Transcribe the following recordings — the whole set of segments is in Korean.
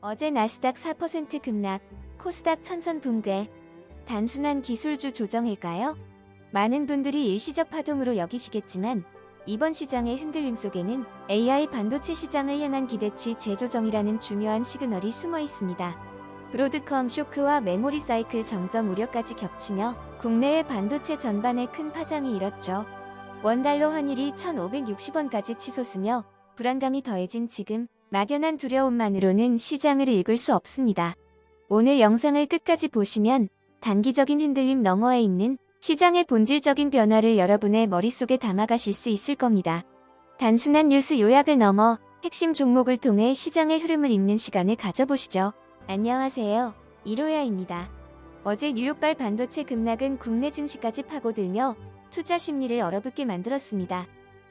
어제 나스닥 4% 급락, 코스닥 천선 붕괴. 단순한 기술주 조정일까요? 많은 분들이 일시적 파동으로 여기시겠지만 이번 시장의 흔들림 속에는 AI 반도체 시장을 향한 기대치 재조정이라는 중요한 시그널이 숨어 있습니다. 브로드컴 쇼크와 메모리 사이클 정점 우려까지 겹치며 국내의 반도체 전반에 큰 파장이 일었죠. 원달러 환율이 1,560원까지 치솟으며 불안감이 더해진 지금 막연한 두려움만으로는 시장을 읽을 수 없습니다. 오늘 영상을 끝까지 보시면 단기적인 흔들림 너머에 있는 시장의 본질적인 변화를 여러분의 머릿속에 담아가실 수 있을 겁니다. 단순한 뉴스 요약을 넘어 핵심 종목을 통해 시장의 흐름을 읽는 시간을 가져보시죠. 안녕하세요. 이로야입니다. 어제 뉴욕발 반도체 급락은 국내 증시까지 파고들며 투자 심리를 얼어붙게 만들었습니다.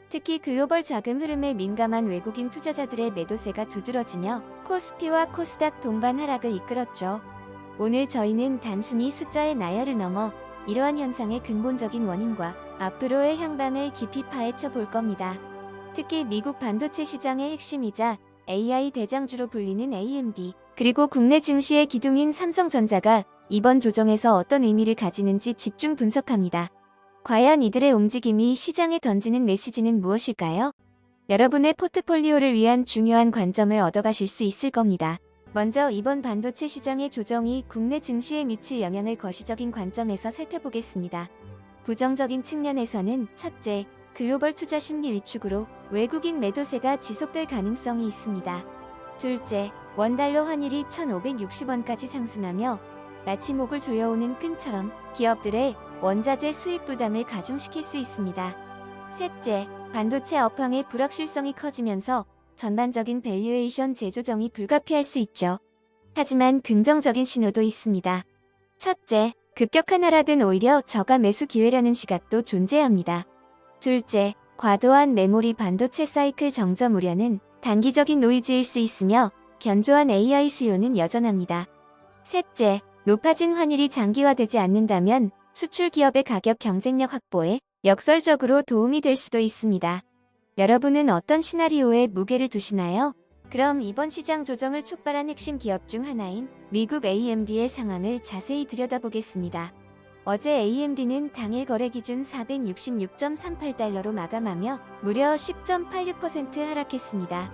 특히 글로벌 자금 흐름에 민감한 외국인 투자자들의 매도세가 두드러지며 코스피와 코스닥 동반 하락을 이끌었죠. 오늘 저희는 단순히 숫자의 나열을 넘어 이러한 현상의 근본적인 원인과 앞으로의 향방을 깊이 파헤쳐 볼 겁니다. 특히 미국 반도체 시장의 핵심이자 AI 대장주로 불리는 AMD, 그리고 국내 증시의 기둥인 삼성전자가 이번 조정에서 어떤 의미를 가지는지 집중 분석합니다. 과연 이들의 움직임이 시장에 던지는 메시지는 무엇일까요? 여러분의 포트폴리오를 위한 중요한 관점을 얻어가실 수 있을 겁니다. 먼저 이번 반도체 시장의 조정이 국내 증시에 미칠 영향을 거시적인 관점에서 살펴보겠습니다. 부정적인 측면에서는 첫째, 글로벌 투자 심리 위축으로 외국인 매도세가 지속될 가능성이 있습니다. 둘째, 원달러 환율이 1,560원까지 상승하며 마치 목을 조여오는 끈처럼 기업들의 원자재 수입 부담을 가중시킬 수 있습니다. 셋째, 반도체 업황의 불확실성이 커지면서 전반적인 밸류에이션 재조정이 불가피할 수 있죠. 하지만 긍정적인 신호도 있습니다. 첫째, 급격한 하락은 오히려 저가 매수 기회라는 시각도 존재합니다. 둘째, 과도한 메모리 반도체 사이클 정점 우려는 단기적인 노이즈일 수 있으며 견조한 AI 수요는 여전합니다. 셋째, 높아진 환율이 장기화되지 않는다면 수출 기업의 가격 경쟁력 확보에 역설적으로 도움이 될 수도 있습니다. 여러분은 어떤 시나리오에 무게를 두시나요? 그럼 이번 시장 조정을 촉발한 핵심 기업 중 하나인 미국 AMD의 상황을 자세히 들여다보겠습니다. 어제 AMD는 당일 거래 기준 466.38달러로 마감하며 무려 10.86% 하락했습니다.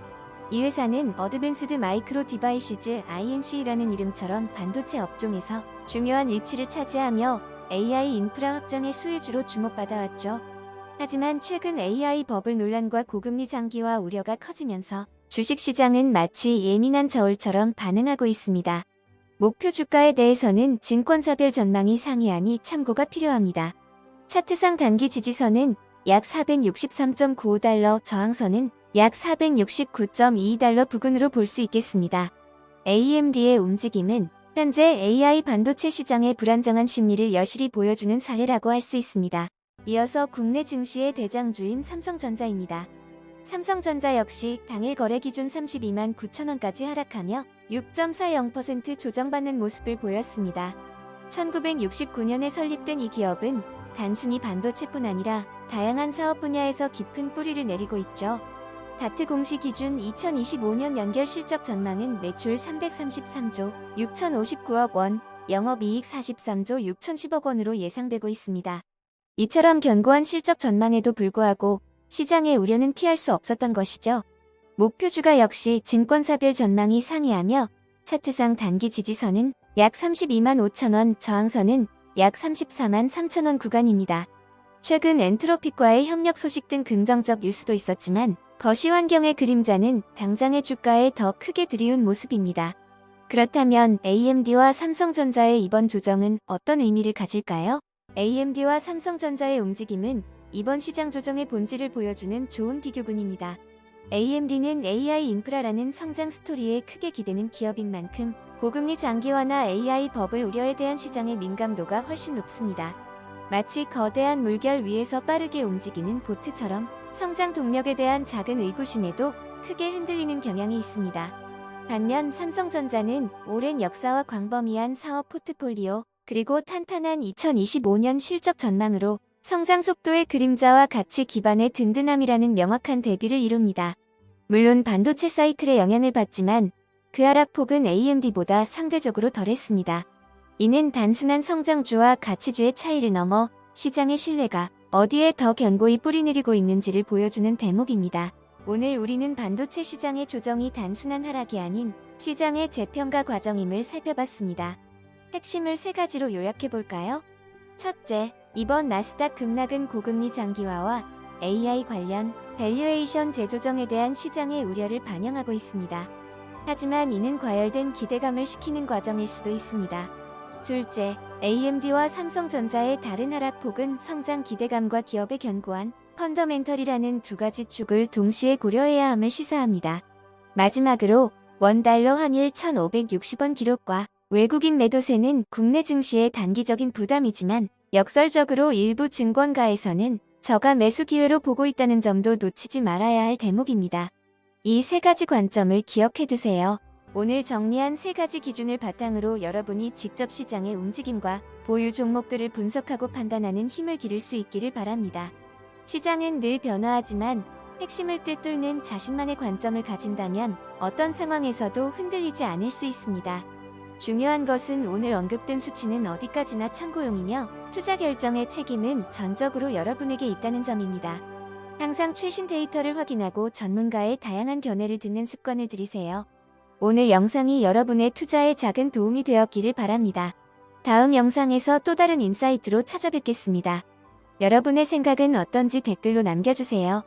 이 회사는 어드밴스드 마이크로 디바이시즈 INC라는 이름처럼 반도체 업종에서 중요한 위치를 차지하며 AI 인프라 확장의 수혜주로 주목받아왔죠. 하지만 최근 AI 버블 논란과 고금리 장기화 우려가 커지면서 주식시장은 마치 예민한 저울처럼 반응하고 있습니다. 목표 주가에 대해서는 증권사별 전망이 상이하니 참고가 필요합니다. 차트상 단기 지지선은 약 463.95달러, 저항선은 약 469.22달러 부근으로 볼 수 있겠습니다. AMD의 움직임은 현재 AI 반도체 시장의 불안정한 심리를 여실히 보여주는 사례라고 할 수 있습니다. 이어서 국내 증시의 대장주인 삼성전자입니다. 삼성전자 역시 당일 거래 기준 32만 9천원까지 하락하며 6.40% 조정받는 모습을 보였습니다. 1969년에 설립된 이 기업은 단순히 반도체뿐 아니라 다양한 사업 분야에서 깊은 뿌리를 내리고 있죠. 다트 공시 기준 2025년 연결 실적 전망은 매출 333조 6,059억 원, 영업이익 43조 6,010억 원으로 예상되고 있습니다. 이처럼 견고한 실적 전망에도 불구하고 시장의 우려는 피할 수 없었던 것이죠. 목표 주가 역시 증권사별 전망이 상이하며 차트상 단기 지지선은 약 32만 5천원, 저항선은 약 34만 3천원 구간입니다. 최근 엔트로픽과의 협력 소식 등 긍정적 뉴스도 있었지만 거시 환경의 그림자는 당장의 주가에 더 크게 들이운 모습입니다. 그렇다면 AMD와 삼성전자의 이번 조정은 어떤 의미를 가질까요? AMD와 삼성전자의 움직임은 이번 시장 조정의 본질을 보여주는 좋은 비교군입니다. AMD는 AI 인프라라는 성장 스토리에 크게 기대는 기업인 만큼 고금리 장기화나 AI 버블 우려에 대한 시장의 민감도가 훨씬 높습니다. 마치 거대한 물결 위에서 빠르게 움직이는 보트처럼 성장 동력에 대한 작은 의구심에도 크게 흔들리는 경향이 있습니다. 반면 삼성전자는 오랜 역사와 광범위한 사업 포트폴리오, 그리고 탄탄한 2025년 실적 전망으로 성장 속도의 그림자와 가치 기반의 든든함이라는 명확한 대비를 이룹니다. 물론 반도체 사이클의 영향을 받지만 그 하락폭은 AMD보다 상대적으로 덜했습니다. 이는 단순한 성장주와 가치주의 차이를 넘어 시장의 신뢰가 어디에 더 견고히 뿌리내리고 있는지를 보여주는 대목입니다. 오늘 우리는 반도체 시장의 조정이 단순한 하락이 아닌 시장의 재평가 과정임을 살펴봤습니다. 핵심을 3가지로 요약해볼까요? 첫째, 이번 나스닥 급락은 고금리 장기화와 AI 관련 밸류에이션 재조정에 대한 시장의 우려를 반영하고 있습니다. 하지만 이는 과열된 기대감을 식히는 과정일 수도 있습니다. 둘째, AMD와 삼성전자의 다른 하락폭은 성장 기대감과 기업의 견고한 펀더멘털이라는 2가지 축을 동시에 고려해야 함을 시사합니다. 마지막으로 원달러 환율 1,560원 기록과 외국인 매도세는 국내 증시의 단기적인 부담이지만 역설적으로 일부 증권가에서는 저가 매수 기회로 보고 있다는 점도 놓치지 말아야 할 대목입니다. 이 3가지 관점을 기억해두세요. 오늘 정리한 3가지 기준을 바탕으로 여러분이 직접 시장의 움직임과 보유 종목들을 분석하고 판단하는 힘을 기를 수 있기를 바랍니다. 시장은 늘 변화하지만 핵심을 꿰뚫는 자신만의 관점을 가진다면 어떤 상황에서도 흔들리지 않을 수 있습니다. 중요한 것은 오늘 언급된 수치는 어디까지나 참고용이며 투자 결정의 책임은 전적으로 여러분에게 있다는 점입니다. 항상 최신 데이터를 확인하고 전문가의 다양한 견해를 듣는 습관을 들이세요. 오늘 영상이 여러분의 투자에 작은 도움이 되었기를 바랍니다. 다음 영상에서 또 다른 인사이트로 찾아뵙겠습니다. 여러분의 생각은 어떤지 댓글로 남겨주세요.